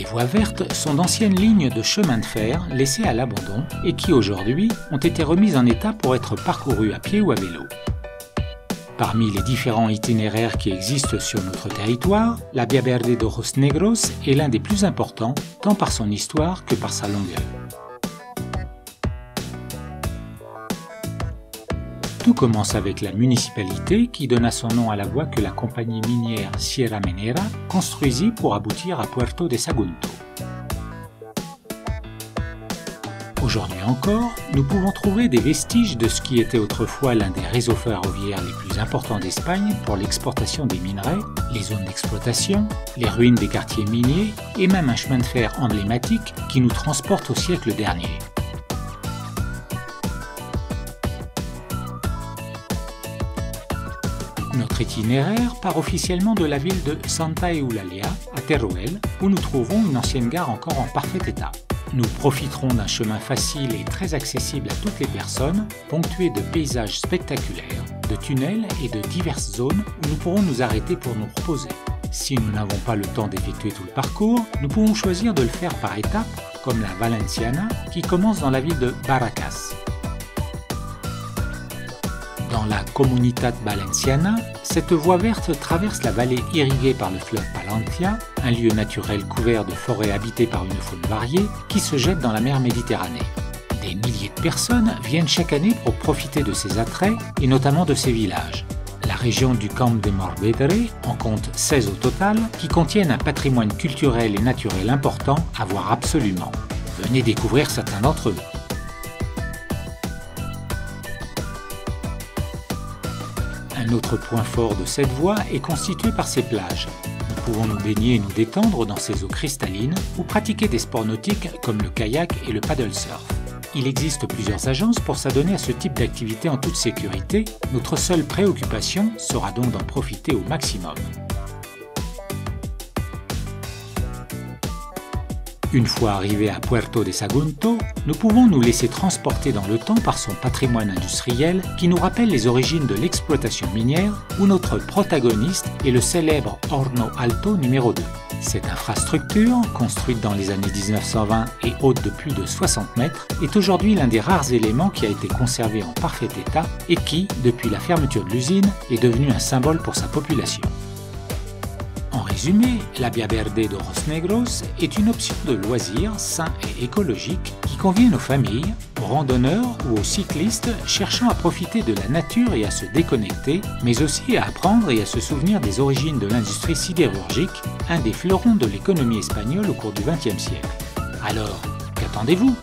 voies vertes sont d'anciennes lignes de chemin de fer laissées à l'abandon et qui aujourd'hui ont été remises en état pour être parcourues à pied ou à vélo. Parmi les différents itinéraires qui existent sur notre territoire, la Via Verde de Rosnegros est l'un des plus importants, tant par son histoire que par sa longueur. Tout commence avec la municipalité qui donna son nom à la voie que la compagnie minière Sierra Minera construisit pour aboutir à Puerto de Sagunto. Aujourd'hui encore, nous pouvons trouver des vestiges de ce qui était autrefois l'un des réseaux ferroviaires les plus importants d'Espagne pour l'exportation des minerais, les zones d'exploitation, les ruines des quartiers miniers et même un chemin de fer emblématique qui nous transporte au siècle dernier. Notre itinéraire part officiellement de la ville de Santa Eulalia, à Teruel, où nous trouvons une ancienne gare encore en parfait état. Nous profiterons d'un chemin facile et très accessible à toutes les personnes, ponctué de paysages spectaculaires, de tunnels et de diverses zones où nous pourrons nous arrêter pour nous reposer. Si nous n'avons pas le temps d'effectuer tout le parcours, nous pouvons choisir de le faire par étapes, comme la Valenciana, qui commence dans la ville de Barracas. Dans la Comunitat Valenciana, cette voie verte traverse la vallée irriguée par le fleuve Palencia, un lieu naturel couvert de forêts habitées par une faune variée qui se jette dans la mer Méditerranée. Des milliers de personnes viennent chaque année pour profiter de ces attraits et notamment de ces villages. La région du Camp de Morvedre en compte 16 au total qui contiennent un patrimoine culturel et naturel important à voir absolument. Venez découvrir certains d'entre eux. Un autre point fort de cette voie est constitué par ses plages. Nous pouvons nous baigner et nous détendre dans ces eaux cristallines ou pratiquer des sports nautiques comme le kayak et le paddle surf. Il existe plusieurs agences pour s'adonner à ce type d'activité en toute sécurité. Notre seule préoccupation sera donc d'en profiter au maximum. Une fois arrivés à Puerto de Sagunto, nous pouvons nous laisser transporter dans le temps par son patrimoine industriel qui nous rappelle les origines de l'exploitation minière où notre protagoniste est le célèbre Horno Alto numéro 2. Cette infrastructure, construite dans les années 1920 et haute de plus de 60 mètres, est aujourd'hui l'un des rares éléments qui a été conservé en parfait état et qui, depuis la fermeture de l'usine, est devenu un symbole pour sa population. En résumé, la Via Verde de Rosnegros est une option de loisirs sains et écologiques qui convient aux familles, aux randonneurs ou aux cyclistes cherchant à profiter de la nature et à se déconnecter, mais aussi à apprendre et à se souvenir des origines de l'industrie sidérurgique, un des fleurons de l'économie espagnole au cours du XXe siècle. Alors, qu'attendez-vous ?